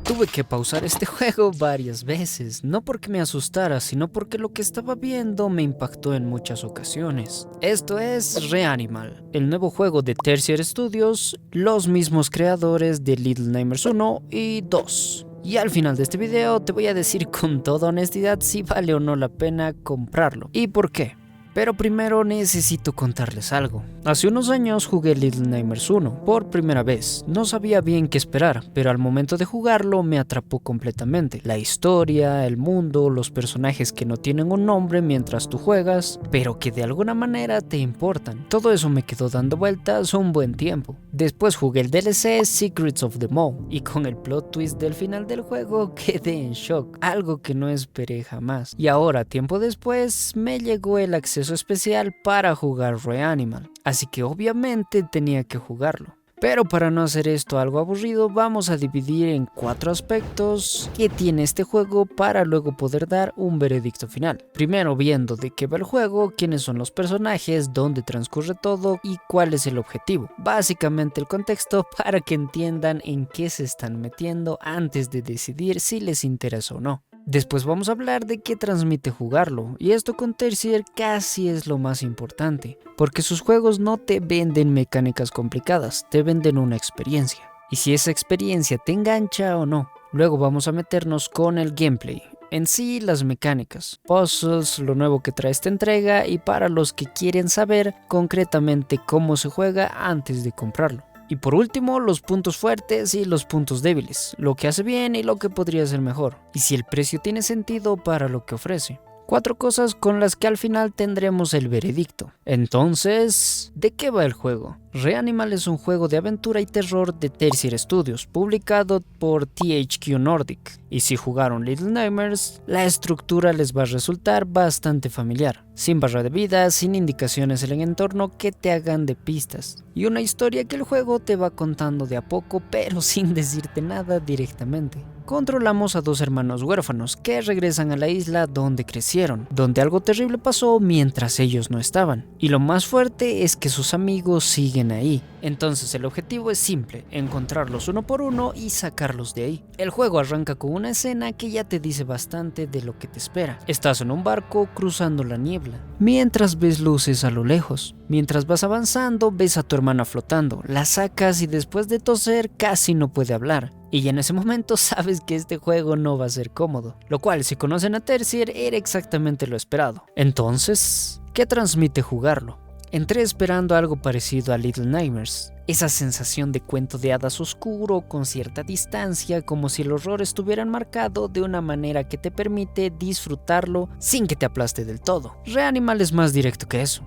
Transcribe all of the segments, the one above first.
Tuve que pausar este juego varias veces, no porque me asustara, sino porque lo que estaba viendo me impactó en muchas ocasiones. Esto es Reanimal, el nuevo juego de Tertiary Studios, los mismos creadores de Little Nightmares 1 y 2. Y al final de este video te voy a decir con toda honestidad si vale o no la pena comprarlo y por qué. Pero primero necesito contarles algo. Hace unos años jugué Little Nightmares 1 por primera vez. No sabía bien qué esperar, pero al momento de jugarlo me atrapó completamente. La historia, el mundo, los personajes que no tienen un nombre mientras tú juegas, pero que de alguna manera te importan. Todo eso me quedó dando vueltas un buen tiempo. Después jugué el DLC Secrets of the Maw y con el plot twist del final del juego quedé en shock, algo que no esperé jamás. Y ahora, tiempo después, me llegó el acceso especial para jugar Reanimal, así que obviamente tenía que jugarlo. Pero para no hacer esto algo aburrido, vamos a dividir en 4 aspectos que tiene este juego para luego poder dar un veredicto final. Primero viendo de qué va el juego, quiénes son los personajes, dónde transcurre todo y cuál es el objetivo. Básicamente el contexto para que entiendan en qué se están metiendo antes de decidir si les interesa o no. Después vamos a hablar de qué transmite jugarlo, y esto con Tertiary casi es lo más importante, porque sus juegos no te venden mecánicas complicadas, te venden una experiencia, y si esa experiencia te engancha o no. Luego vamos a meternos con el gameplay, en sí las mecánicas, puzzles, lo nuevo que trae esta entrega y para los que quieren saber concretamente cómo se juega antes de comprarlo. Y por último, los puntos fuertes y los puntos débiles, lo que hace bien y lo que podría ser mejor, y si el precio tiene sentido para lo que ofrece. 4 cosas con las que al final tendremos el veredicto. Entonces, ¿de qué va el juego? Reanimal es un juego de aventura y terror de Tertiary Studios, publicado por THQ Nordic. Y si jugaron Little Nightmares, la estructura les va a resultar bastante familiar, sin barra de vida, sin indicaciones en el entorno que te hagan de pistas, y una historia que el juego te va contando de a poco pero sin decirte nada directamente. Controlamos a 2 hermanos huérfanos que regresan a la isla donde crecieron, donde algo terrible pasó mientras ellos no estaban, y lo más fuerte es que sus amigos siguen ahí. Entonces el objetivo es simple, encontrarlos uno por uno y sacarlos de ahí. El juego arranca con una escena que ya te dice bastante de lo que te espera. Estás en un barco cruzando la niebla, mientras ves luces a lo lejos. Mientras vas avanzando ves a tu hermana flotando, la sacas y después de toser casi no puede hablar. Y ya en ese momento sabes que este juego no va a ser cómodo, lo cual si conocen a Tertiary era exactamente lo esperado. Entonces, ¿qué transmite jugarlo? Entré esperando algo parecido a Little Nightmares, esa sensación de cuento de hadas oscuro con cierta distancia, como si el horror estuviera enmarcado de una manera que te permite disfrutarlo sin que te aplaste del todo. Reanimal es más directo que eso.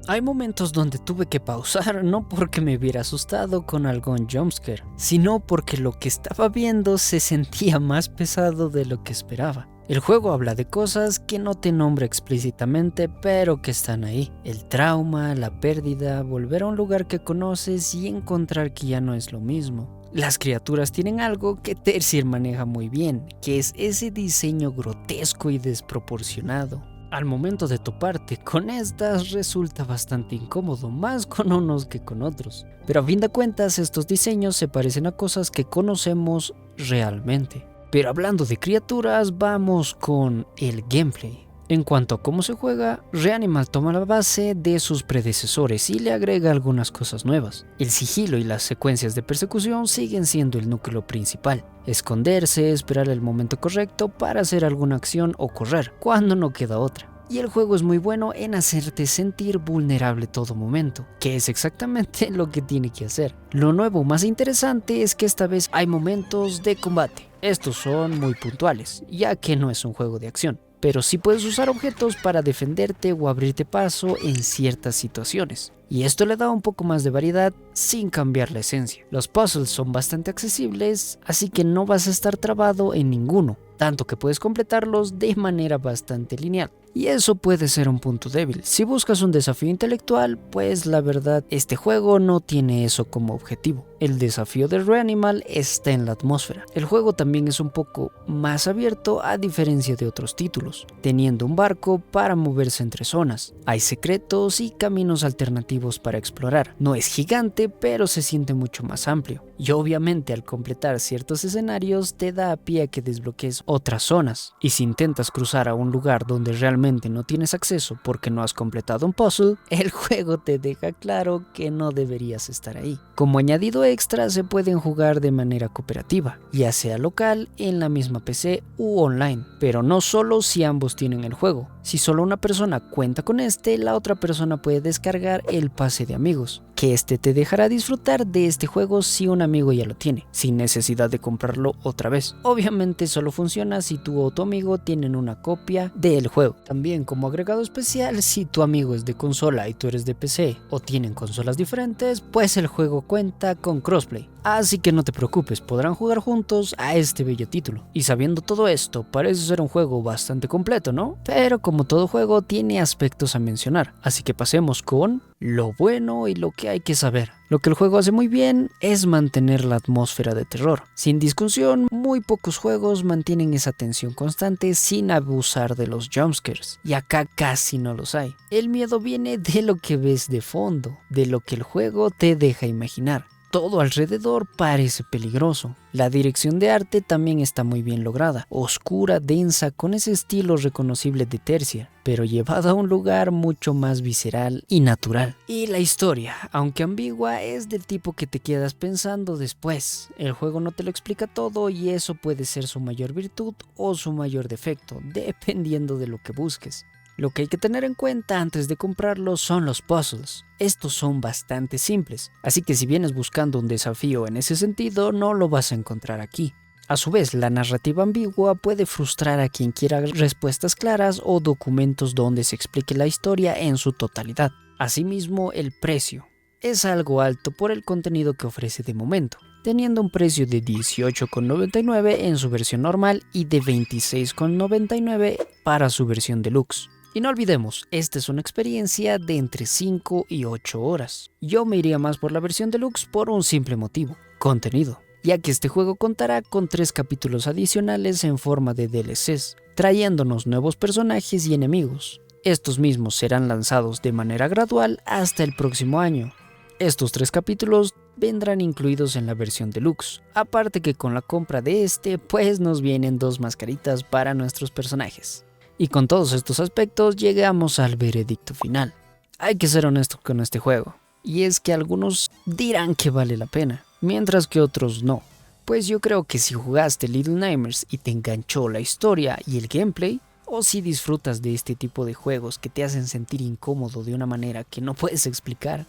Hay momentos donde tuve que pausar, no porque me hubiera asustado con algún jumpscare, sino porque lo que estaba viendo se sentía más pesado de lo que esperaba. El juego habla de cosas que no te nombra explícitamente, pero que están ahí. El trauma, la pérdida, volver a un lugar que conoces y encontrar que ya no es lo mismo. Las criaturas tienen algo que Tertiary maneja muy bien, que es ese diseño grotesco y desproporcionado. Al momento de toparte con estas resulta bastante incómodo, más con unos que con otros. Pero a fin de cuentas estos diseños se parecen a cosas que conocemos realmente. Pero hablando de criaturas, vamos con el gameplay. En cuanto a cómo se juega, Reanimal toma la base de sus predecesores y le agrega algunas cosas nuevas. El sigilo y las secuencias de persecución siguen siendo el núcleo principal. Esconderse, esperar el momento correcto para hacer alguna acción o correr, cuando no queda otra. Y el juego es muy bueno en hacerte sentir vulnerable todo momento, que es exactamente lo que tiene que hacer. Lo nuevo más interesante es que esta vez hay momentos de combate. Estos son muy puntuales, ya que no es un juego de acción, pero sí puedes usar objetos para defenderte o abrirte paso en ciertas situaciones. Y esto le da un poco más de variedad sin cambiar la esencia. Los puzzles son bastante accesibles, así que no vas a estar trabado en ninguno. tanto que puedes completarlos de manera bastante lineal. Y eso puede ser un punto débil. Si buscas un desafío intelectual, pues la verdad este juego no tiene eso como objetivo. El desafío de Reanimal está en la atmósfera. El juego también es un poco más abierto a diferencia de otros títulos, teniendo un barco para moverse entre zonas. Hay secretos y caminos alternativos para explorar. No es gigante, pero se siente mucho más amplio. Y obviamente al completar ciertos escenarios te da a pie a que desbloquees otras zonas. Y si intentas cruzar a un lugar donde realmente no tienes acceso porque no has completado un puzzle, el juego te deja claro que no deberías estar ahí. Como añadido extra se pueden jugar de manera cooperativa, ya sea local, en la misma PC u online, pero no solo si ambos tienen el juego. Si solo una persona cuenta con este, la otra persona puede descargar el pase de amigos, que este te dejará disfrutar de este juego si un amigo ya lo tiene, sin necesidad de comprarlo otra vez. Obviamente solo funciona si tú o tu amigo tienen una copia del juego. También como agregado especial, si tu amigo es de consola y tú eres de PC o tienen consolas diferentes, pues el juego cuenta con crossplay. Así que no te preocupes, podrán jugar juntos a este bello título. Y sabiendo todo esto, parece ser un juego bastante completo, ¿no? Pero como todo juego tiene aspectos a mencionar, así que pasemos con lo bueno y lo que hay que saber. Lo que el juego hace muy bien es mantener la atmósfera de terror. Sin discusión, muy pocos juegos mantienen esa tensión constante sin abusar de los jumpscares, y acá casi no los hay. El miedo viene de lo que ves de fondo, de lo que el juego te deja imaginar. Todo alrededor parece peligroso. La dirección de arte también está muy bien lograda, oscura, densa, con ese estilo reconocible de Tercia, pero llevada a un lugar mucho más visceral y natural. Y la historia, aunque ambigua, es del tipo que te quedas pensando después. El juego no te lo explica todo y eso puede ser su mayor virtud o su mayor defecto, dependiendo de lo que busques. Lo que hay que tener en cuenta antes de comprarlo son los puzzles. Estos son bastante simples, así que si vienes buscando un desafío en ese sentido, no lo vas a encontrar aquí. A su vez, la narrativa ambigua puede frustrar a quien quiera respuestas claras o documentos donde se explique la historia en su totalidad. Asimismo, el precio es algo alto por el contenido que ofrece de momento, teniendo un precio de $18,99 en su versión normal y de $26,99 para su versión deluxe. Y no olvidemos, esta es una experiencia de entre 5 y 8 horas. Yo me iría más por la versión deluxe por un simple motivo: contenido, ya que este juego contará con 3 capítulos adicionales en forma de DLCs, trayéndonos nuevos personajes y enemigos. Estos mismos serán lanzados de manera gradual hasta el próximo año. Estos 3 capítulos vendrán incluidos en la versión deluxe, aparte que con la compra de este, pues nos vienen 2 mascaritas para nuestros personajes. Y con todos estos aspectos llegamos al veredicto final. Hay que ser honestos con este juego, y es que algunos dirán que vale la pena, mientras que otros no. Pues yo creo que si jugaste Little Nightmares y te enganchó la historia y el gameplay, o si disfrutas de este tipo de juegos que te hacen sentir incómodo de una manera que no puedes explicar,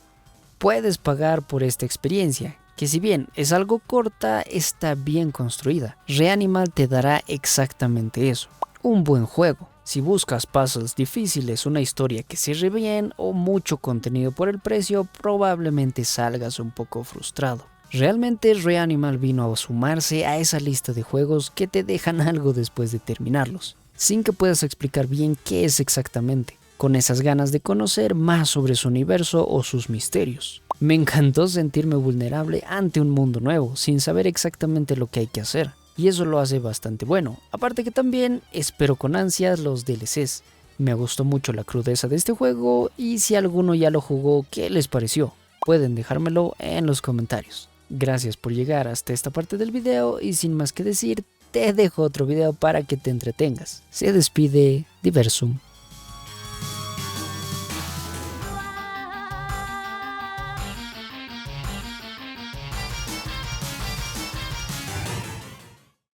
puedes pagar por esta experiencia, que si bien es algo corta, está bien construida. Reanimal te dará exactamente eso, un buen juego. Si buscas puzzles difíciles, una historia que cierre bien o mucho contenido por el precio, probablemente salgas un poco frustrado. Realmente Reanimal vino a sumarse a esa lista de juegos que te dejan algo después de terminarlos, sin que puedas explicar bien qué es exactamente, con esas ganas de conocer más sobre su universo o sus misterios. Me encantó sentirme vulnerable ante un mundo nuevo, sin saber exactamente lo que hay que hacer. Y eso lo hace bastante bueno. Aparte que también espero con ansias los DLCs. Me gustó mucho la crudeza de este juego y si alguno ya lo jugó, ¿qué les pareció? Pueden dejármelo en los comentarios. Gracias por llegar hasta esta parte del video y sin más que decir, te dejo otro video para que te entretengas. Se despide Diversum.